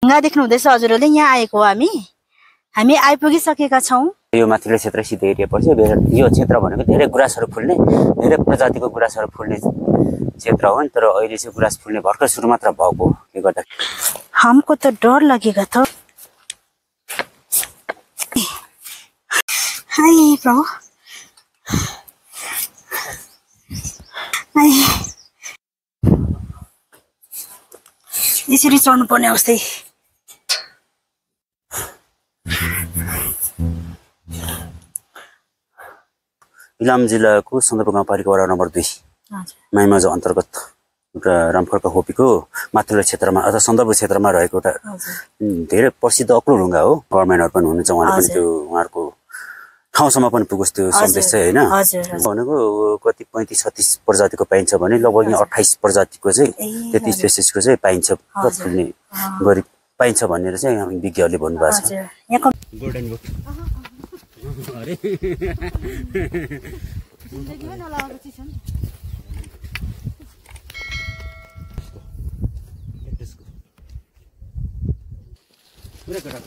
ढुङ्गा देख्नु हुँदैछ हजुरहरूले यहाँ आएको हो हामी आइपुगिसकेका छौँ यो माथिल्लो क्षेत्र सिधै एरिया पर्छ यो क्षेत्र भनेको धेरै गुराँसहरू फुल्ने धेरै प्रजातिको गुराँसहरू फुल्ने क्षेत्र हो नि तर अहिले चाहिँ गुराँस फुल्ने भर्खर सुरु मात्र भएको हो के गर्दा हमको त डर लागेगा त हाय प्रभु हाय यसरी चढ्नु पर्ने अवस्था इलाम जिल्लाको सन्दर्भ गाउँपालिका वडा नम्बर 2 माइमझ अन्तर्गत एउटा रामखर्का खोपीको माथिल्लो क्षेत्रमा अथवा सन्दर्भ क्षेत्रमा रहेको एउटा धेरै प्रसिद्ध अग्लो ढुङ्गा हो गभर्नमेन्टहरू पनि हुनुहुन्छ उहाँले पनि त्यो उहाँहरूको ठाउँसम्म पनि पुगोस् त्यो सन्देश चाहिँ होइन भनेको कति 35-36 प्रजातिको पाइन्छ भने लगभग यहाँ 28 प्रजातिको चाहिँ त्यति स्पेसिसको चाहिँ पाइन्छ फुल्ने गरी पाइन्छ भनेर चाहिँ विज्ञहरूले भन्नुभएको छ गोल्डन बुक अरे जिन्दगीमै नलागेको चिज हो नि पुरा गरा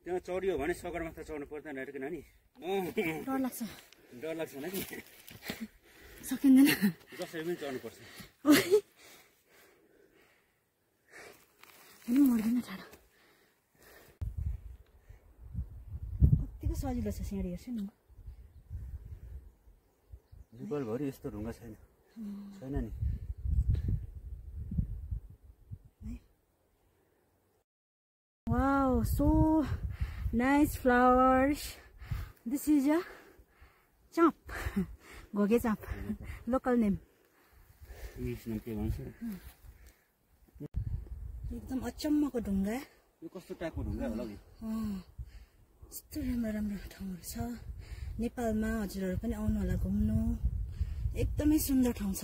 त्यहाँ चढ्यो भने सगरमाथा चढ्नु पर्दैन अरे किन नि डर लाग्छ न कि सकिँदैन जसरी पनि चढ्नुपर्छ मर्दैन टाढो कतिको सजिलो छ सिँढी हेर्छु नि नेपालभरि यस्तो ढुङ्गा छैन नि Wow, so nice flowers. This is a champ. Goge champ. Local name. English name के भन्छ एकदम अचम्मको ढुङ्गा यो कस्तो टाइपको ढुङ्गा होला नि यस्तो राम्रो ठाउँहरू छ नेपालमा हजुरहरू पनि आउनु होला घुम्नु एकदमै सुन्दर ठाउँ छ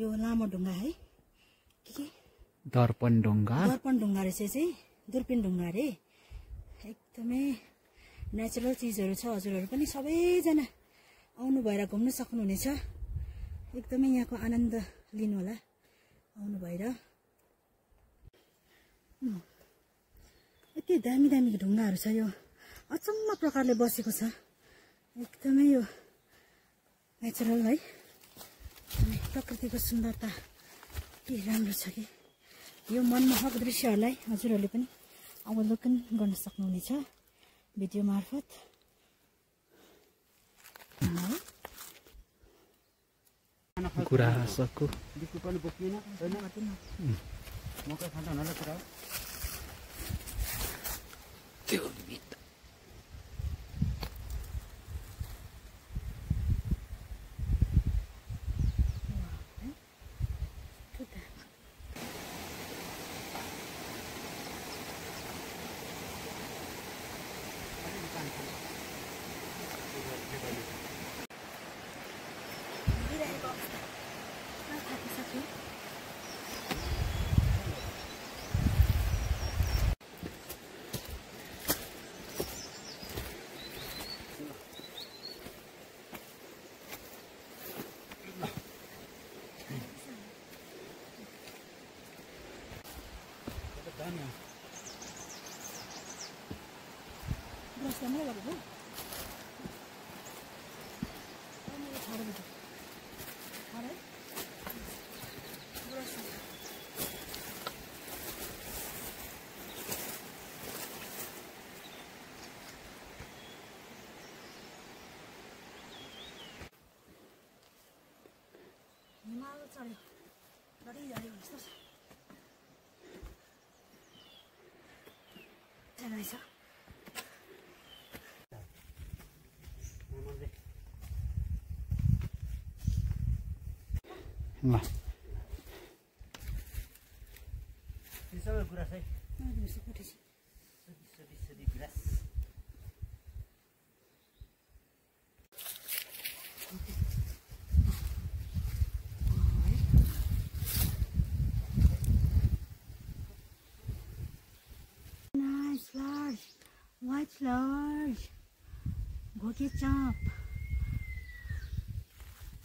यो लामो ढुङ्गा है के दर्पण ढुङ्गा रहेछ चाहिँ दुर्पिन ढुङ्गा रे एकदमै नेचुरल चिजहरू छ हजुरहरू पनि सबैजना आउनु भएर घुम्न सक्नुहुनेछ एकदमै यहाँको आनन्द लिनु होला आउनु भएर यति दामी ढुङ्गाहरू छ यो अचम्म प्रकारले बसेको छ एकदमै यो नेचुरल है प्रकृतिको सुन्दरता के राम्रो छ कि यो मनमोहक दृश्यहरूलाई हजुरहरूले पनि अवलोकन गर्न सक्नुहुनेछ भिडियो मार्फत गुराँसको पनि बोकिएन मकै खाँदा नला कुरा त्यो ल सबै कुरा चाहिँ के चाप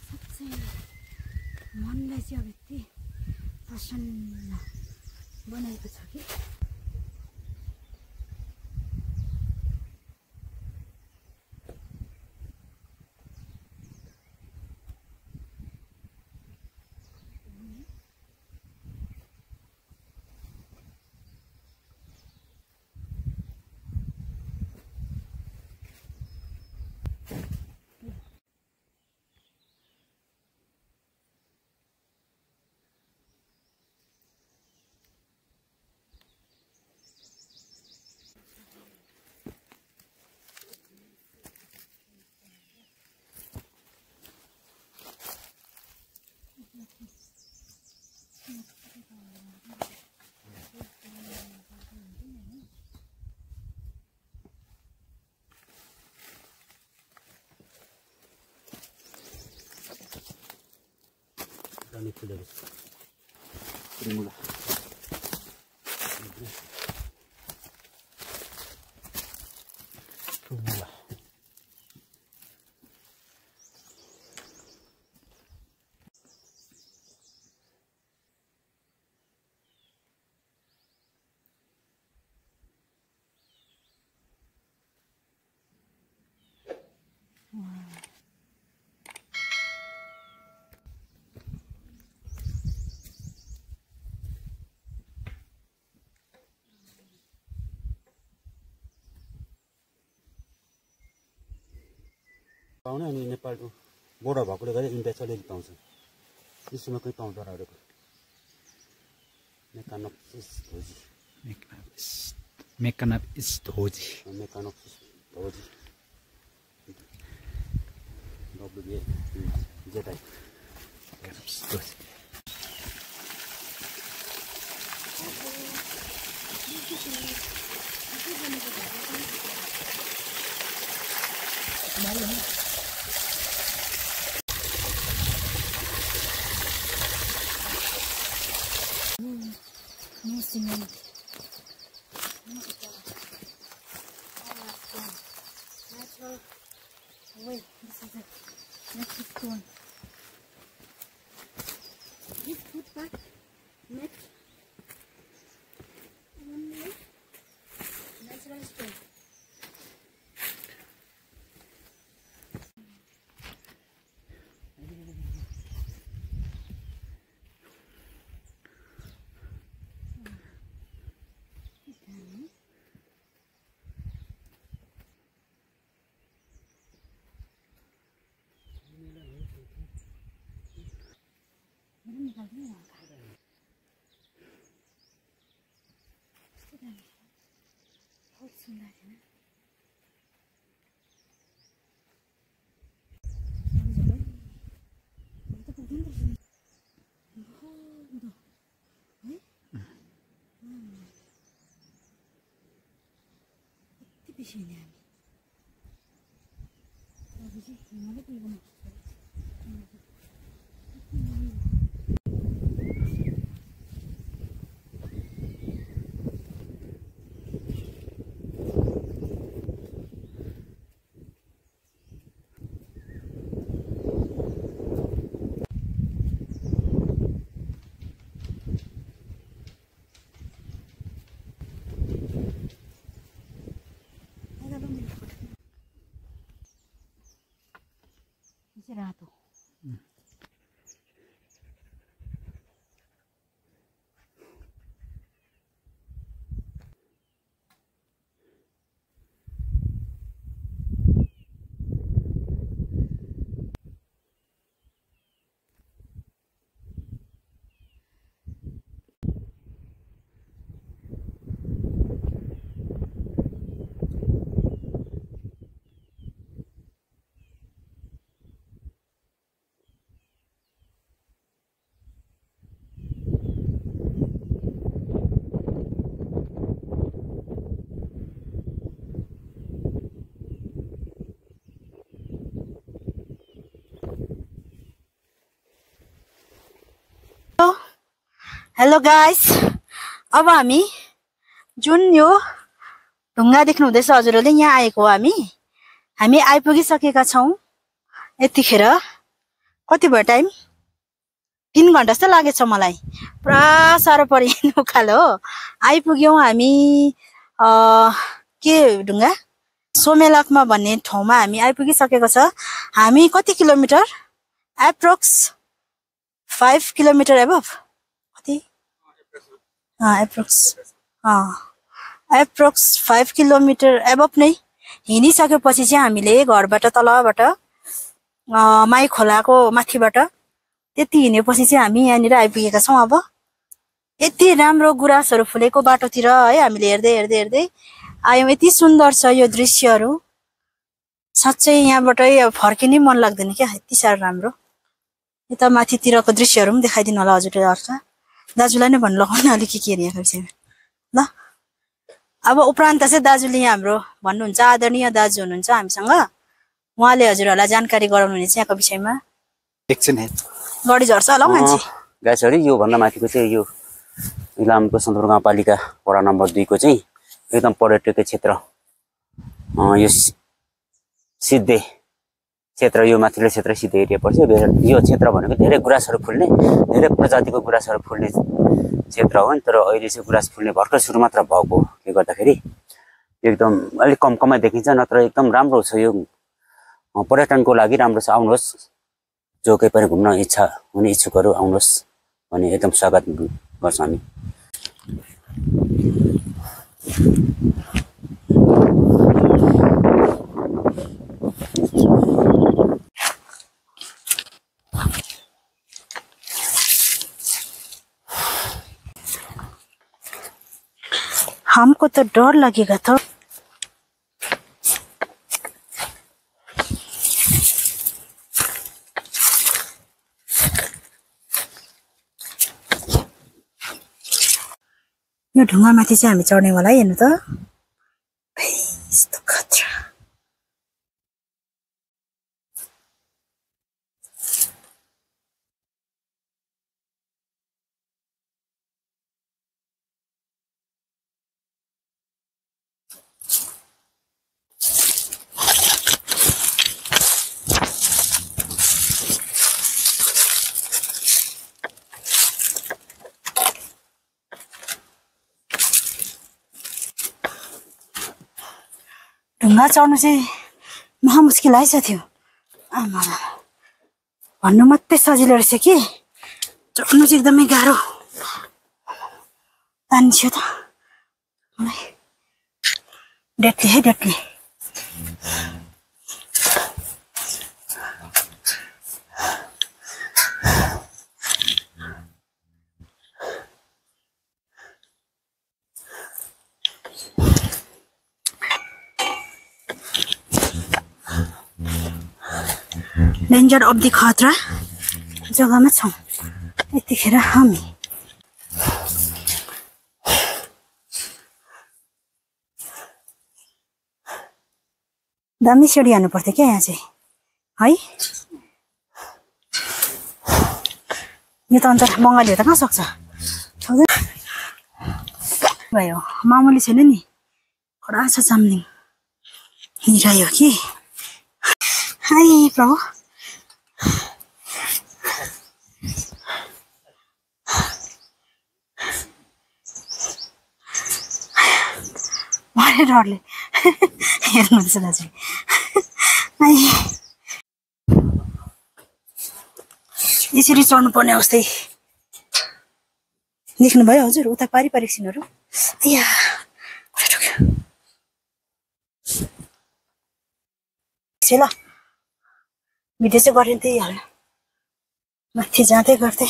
साँच्चै मनलाई चाहिँ अब यति प्रसन्न बनाएको छ कि Ini sudah Primula. Primula. पाउने अनि नेपालको बोर्डर भएकोले गर्दा इन्डिया चाहिँ अलिअलि पाउँछ विश्वमा कहीँ पाउँदो रहेको मेकानोप्सिस धोजी मेकानोप्सिस धोजी WA no cement. Natural way. This is a natural stone. This footpath met only natural stone. बहुत सुंदर है ना rato. हेलो गाइस, अब हामी जुन यो ढुङ्गा देख्नु हुँदैछ हजुरहरूले यहाँ आएको हो हामी हामी आइपुगिसकेका छौं। यतिखेर कति भयो टाइम? 3 घण्टा जस्तो लागेछ मलाई। पुरा साह्रो पर्यो उकालो हो। आइपुग्यौं हामी के ढुङ्गा सोमेलाकमा भन्ने ठाउँमा हामी आइपुगिसकेको छ। हामी कति किलोमिटर? एप्रोक्स 5 किलोमिटर एबभ कति? एप्रोक्स 5 किलोमिटर एबभ नै हिँडिसकेपछि चाहिँ हामीले घरबाट तलबाट माई खोलाको माथिबाट त्यति हिँडेपछि चाहिँ हामी यहाँनिर आइपुगेका छौं। अब यति राम्रो गुराँसहरू फुलेको बाटोतिर है हामीले हेर्दै हेर्दै हेर्दै आयौं। यति सुन्दर छ यो दृश्यहरू, साँच्चै यहाँबाटै फर्किनै मन लाग्दैन क्या, यति साह्रो राम्रो। यता माथितिरको दृश्यहरू पनि देखाइदिनु होला हजुरले। अर्थ दाजुलाई नै भन्नु लगाउनु अलिक के यहाँको विषयमा ल। अब उपरान्त चाहिँ दाजुले यहाँ हाम्रो भन्नुहुन्छ, आदरणीय दाजु हुनुहुन्छ हामीसँग, उहाँले हजुरहरूलाई जानकारी गराउनुहुनेछ यहाँको विषयमा। एकछिन गढी झर्छ होला हौ मान्छे गाइसहरु। यो भन्दा माथिको चाहिँ यो इलामको सन्दर्भ गाउँपालिका वडा नम्बर 2 को चाहिँ एकदम पर्यटकीय क्षेत्र, यो सिद्धे क्षेत्र, यो माथिल्लो क्षेत्र सिद्धे एरिया पर्छ। यो क्षेत्र भनेको धेरै गुराँसहरू फुल्ने, धेरै प्रजातिको गुराँसहरू फुल्ने क्षेत्र हो नि। तर अहिले चाहिँ गुराँस फुल्ने भर्खर सुरु मात्र भएकोले गर्दाखेरि एकदम अलिक कमै देखिन्छ। नत्र एकदम राम्रो छ यो, पर्यटनको लागि राम्रो छ। आउनुहोस्, जो कोही पनि घुम्न इच्छा हुने इच्छुकहरू आउनुहोस् भने एकदम स्वागत गर्छौँ हामी। हमको तो डर लगेगा था। यो ढुङ्गा माथि चाहिँ हामी चढ्ने वाला हेर्नु त, यस्तो खतरा। ढुङ्गा चढ्नु चाहिँ महा मुस्किल आइसक्यो। आमा भन्नु मात्रै सजिलो रहेछ कि चढ्नु चाहिँ एकदमै गाह्रो। तानियो त डेटली है, डेटली। डेन्जर अफ द खतरा जग्गामा छौँ यतिखेर हामी। दामी सिडी हान्नु पर्थ्यो क्या यहाँ चाहिँ है। यो त अन्त बङ्गालीहरू त कहाँ सक्छ, भयो मामुली छैन नि, कडा छ चाम्लिङ। हिँडिरह्यो कि हाई प्रभु। मरे डरले हेर्नुहुन्छ दाजु। यसरी चढ्नु पर्ने अवस्थै देख्नुभयो हजुर, उता पारिवारिक सिनहरू। या ल भिडियो चाहिँ गरेँ त्यही हाल्नु, माथि जाँदै गर्दै।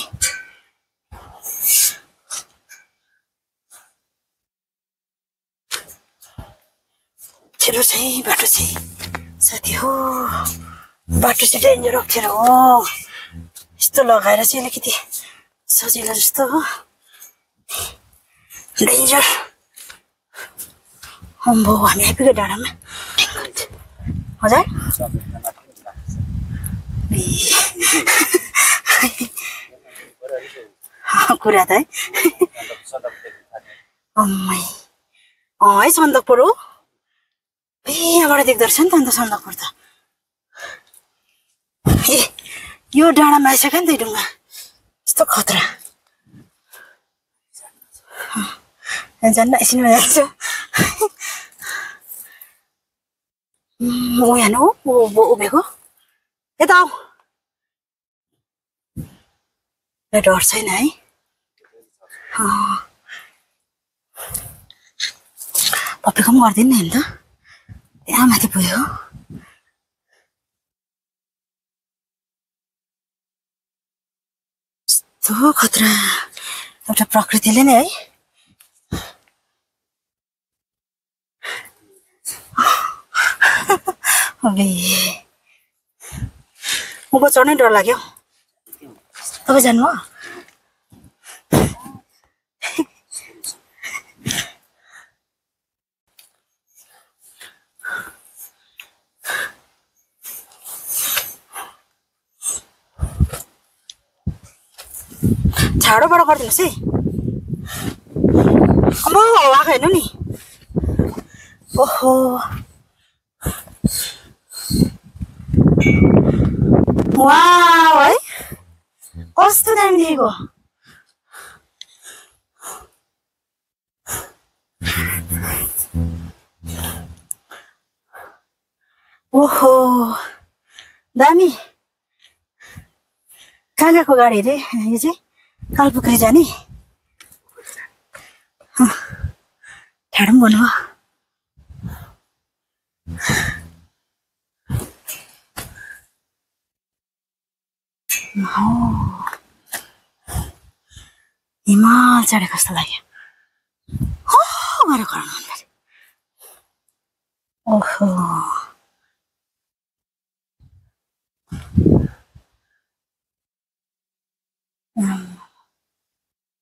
अप्ठ्यारो चाहिँ बाटो चाहिँ साथी हो, बाटो चाहिँ डेन्जर अप्ठ्यारो हो। यस्तो लगाएर चाहिँ अलिकति सजिलो जस्तो हो, डेन्जर। अम्बो हामी आइपुग्यो डाँडामा हजुर। कुरा त है है सन्दकपुर हो यहाँबाट देख्दो रहेछ नि त अन्त सन्दकपुर त। ए यो डाँडामा आइसक्यो नि त ढुङ्गा, यस्तो खतरा। जान्न एकछिन जान्छ। म यहाँ हो उभिएको, यता आऊ। डर छैन है? पप्पीको पनि गर्दैन नि त, त्यहाँ माथि पुग्यो। यस्तो खतरा एउटा प्रकृतिले नै है। उँभो चढ्नै डर लाग्यो। तपाईँ जानुभयो? झाडोबाट गरिदिनुहोस् है। अब आएको हेर्नु नि। ओहो वाउ है, कस्तो दामी देखेको। ओहो दामी। कहाँ गएको गाडी रे यो चाहिँ? कालपोखरी जाने। ठाडो पनि भन्नुभयो। हिमाल चढेको जस्तो लाग्यो। हो गरेर कराउनु मन पर्यो। ओहो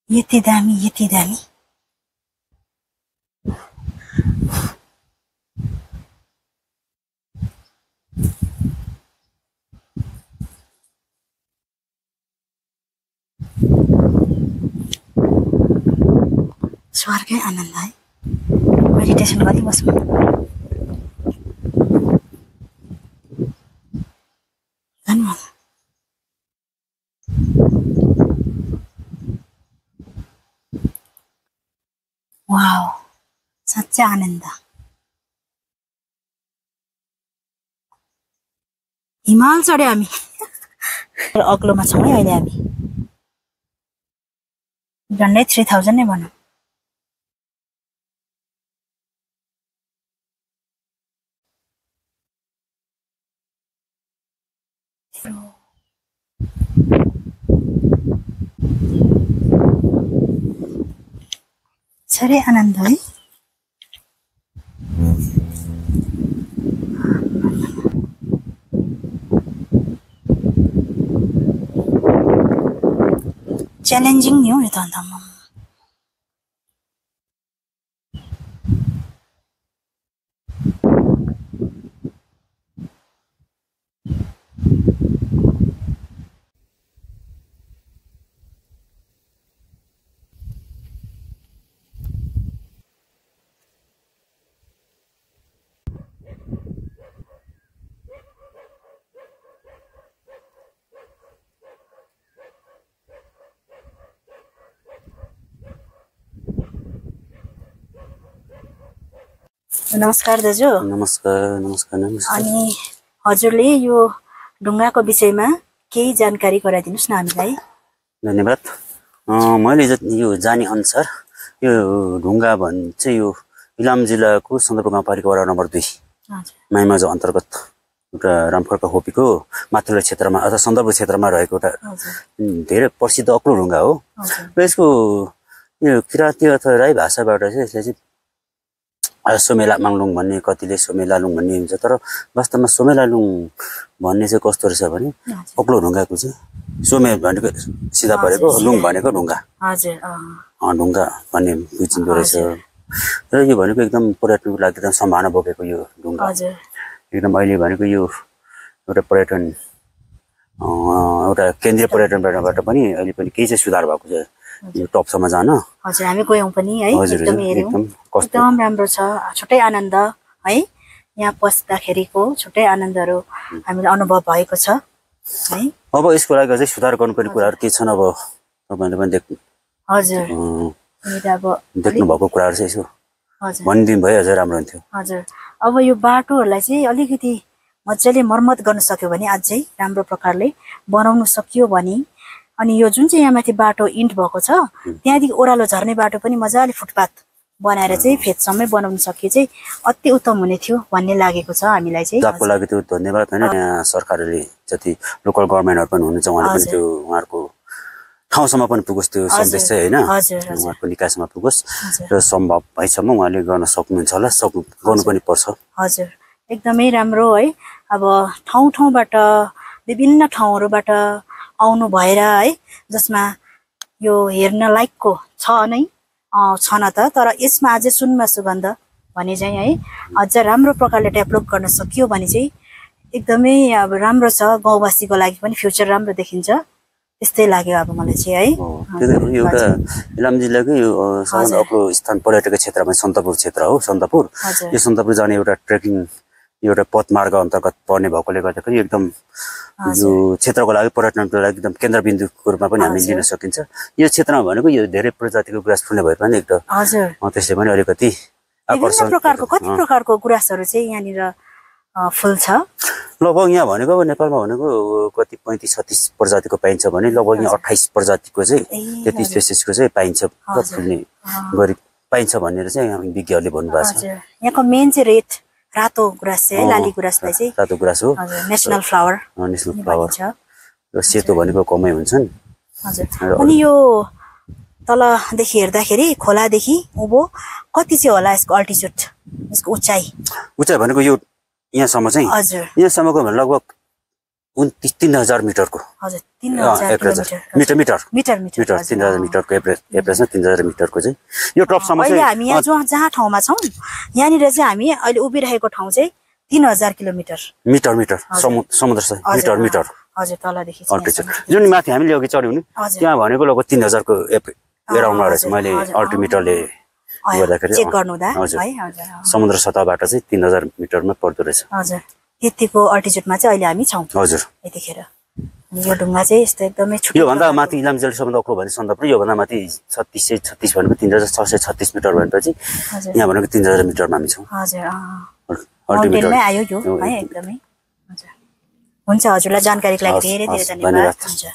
यति दामी, यति दामी। स्वर्गै आनन्द है। मेडिटेसन गरिबस्नु। धन्यवाद। वाउ साँच्चै आनन्द। हिमाल चढ्यो हामी। अग्लोमा छौँ है अहिले हामी। झन्डै 3000 नै भनौँ। साह्रै आनन्द है। च्यालेन्जिङ नि हो यो त अन्त। नमस्कार दाजु। नमस्कार नमस्कार नमस्कार। अनि हजुरले यो ढुङ्गाको विषयमा केही जानकारी गराइदिनुहोस् न हामीलाई। धन्यवाद। मैले यो जाने अनुसार यो ढुङ्गा चाहिँ यो इलाम जिल्लाको सन्दकपू गाउँपालिका वडा नम्बर 2 माइमझ अन्तर्गत एउटा रामखर्का होपीको माथिल्लो क्षेत्रमा अथवा सन्दकपू क्षेत्रमा रहेको एउटा धेरै प्रसिद्ध अग्लो ढुङ्गा हो। र यसको यो किराँती अथवा राई भाषाबाट चाहिँ यसले चाहिँ सोमेला माङलुङ भन्ने, कतिले सोमेलालुङ भन्ने हुन्छ। तर वास्तवमा सोमेलालुङ भन्ने चाहिँ कस्तो रहेछ भने अग्लो ढुङ्गाको चाहिँ सोमे भनेको सिधा परेको, लुङ भनेको ढुङ्गा। ढुङ्गा भन्ने बुझिँदो रहेछ। र यो भनेको एकदम पर्यटनको लागि एकदम सम्भावना बोकेको यो ढुङ्गा एकदम अहिले भनेको यो एउटा पर्यटन एउटा केन्द्रीय पर्यटनबाट पनि अहिले पनि केही चाहिँ सुधार भएको छ यो टपसम्म जान। हजुर हामी गयौँ पनि है, एकदमै हेर्यौँ, एकदम राम्रो छ। छुट्टै आनन्द है यहाँ पस्दाखेरिको छुट्टै आनन्दहरू हामीलाई अनुभव भएको छ है। अब यसको लागि अझै सुधार गर्नुपर्ने कुराहरू के छन् अब तपाईँले पनि हजुर देख्नु भएको कुराहरू चाहिँ यसो भनिदिनु भए अझै राम्रो हुन्थ्यो। हजुर अब यो बाटोहरूलाई चाहिँ अलिकति मजाले मर्मत गर्न सक्यो भने अझै राम्रो प्रकारले बनाउन सकियो भने अनि यो जुन चाहिँ यहाँ माथि बाटो इन्ट भएको छ त्यहाँदेखि ओह्रालो झर्ने बाटो पनि मजाले फुटपाथ बनाएर चाहिँ फेदसम्मै बनाउन सकिए चाहिँ अति उत्तम हुने थियो भन्ने लागेको छ हामीलाई चाहिँ। जबको लागि त्यो धन्यवाद हैन। यहाँ सरकारले जति लोकल गभर्नमेन्टहरु पनि हुनुहुन्छ उहाँले पनि त्यो उहाँहरुको ठाउँसम्म पनि पुगोस् त्यो सन्देश चाहिँ हैन उहाँहरुको निकायसम्म पुगोस् र सम्भव भएसम्म उहाँले गर्न सक्नुहुन्छ होला गर्नु पनि पर्छ। हजुर एकदमै राम्रो है। अब ठाउँ ठाउँबाट विभिन्न ठाउँहरुबाट आउनु भएर है जसमा यो हेर्न लायकको छ नै छ न त तर यसमा अझै सुनमा सुगन्ध भने चाहिँ है अझ राम्रो प्रकारले डेभलप गर्न सकियो भने चाहिँ एकदमै अब राम्रो छ गाउँवासीको लागि पनि फ्युचर राम्रो देखिन्छ त्यस्तै लाग्यो अब मलाई चाहिँ है। त्यो एउटा इलाम जिल्लाकै यो सबभन्दा अग्लो स्थान पर्यटकीय क्षेत्रमा सन्दकपू क्षेत्र हो। सन्दकपू यो सन्दकपू जाने एउटा ट्रेकिङ एउटा पथमार्ग अन्तर्गत पर्ने भएकोले गर्दाखेरि एकदम यो क्षेत्रको लागि पर्यटनको लागि एकदम केन्द्रबिन्दुको रूपमा पनि हामी लिन सकिन्छ। यो क्षेत्रमा भनेको यो धेरै प्रजातिको गुराँस फुल्ने भए पनि एकदम त्यसले पनि अलिकति आकर्षण प्रकारको कति प्रकारको गुराँसहरू चाहिँ यहाँनिर फुल्छ। लगभग यहाँ भनेको नेपालमा भनेको कति 35-36 प्रजातिको पाइन्छ भने लगभग यहाँ 28 प्रजातिको चाहिँ त्यति स्पेसिसको चाहिँ पाइन्छ फुल्ने गरी पाइन्छ भनेर चाहिँ हामी विज्ञहरूले भन्नुभएको छ। यहाँको मेन चाहिँ रेड रातो गुराँस चाहिँ लाली गुराँसलाई चाहिँ रातो गुराँस हो नेशनल फ्लावर र सेतो भनेको कमै हुन्छन्। हजुर अनि यो तलदेखि हेर्दाखेरि खोलादेखि उँभो कति चाहिँ होला यसको अल्टिट्युड यसको उचाइ भनेको यो यहाँसम्म चाहिँ यहाँसम्मको लगभग 3000 मिटरको हजुर 3000 मिटर 3000 मिटरको एभरेजमा 3000 मिटरको चाहिँ यो टपसम्म चाहिँ अहिले हामी यहाँ जहाँ ठाउँमा छौँ यहाँनिर चाहिँ हामी अहिले उभिरहेको ठाउँ चाहिँ 3000 किलोमिटर मिटर समुद्र मिटर हजुर तलदेखि जुन माथि हामीले अघि चढ्यौँ नि त्यहाँ भनेको लगभग 3000 को एराउन्डमा रहेछ। मैले अल्टिमिटरले गर्दाखेरि चेक गर्नुहुँदा समुद्र सतहबाट चाहिँ 3000 मिटरमा पर्दो रहेछ। हजुर त्यतिको अल्टिट्युडमा चाहिँ अहिले हामी छौँ हजुर यतिखेर। यो ढुङ्गा चाहिँ यस्तो एकदमै यो भन्दा माथि इलाम जिल्लासम्म अग्लो भने सन्दकपू यो भन्दा माथि 3636 भनेको 3636 मिटर भनेपछि यहाँ भनेको 3000 मिटरमा हामी छौँ। हजुर अल्टिमेटमै आयो यो है एकदमै। हजुर हुन्छ हजुरलाई जानकारीको लागि धेरै धेरै धन्यवाद। हुन्छ।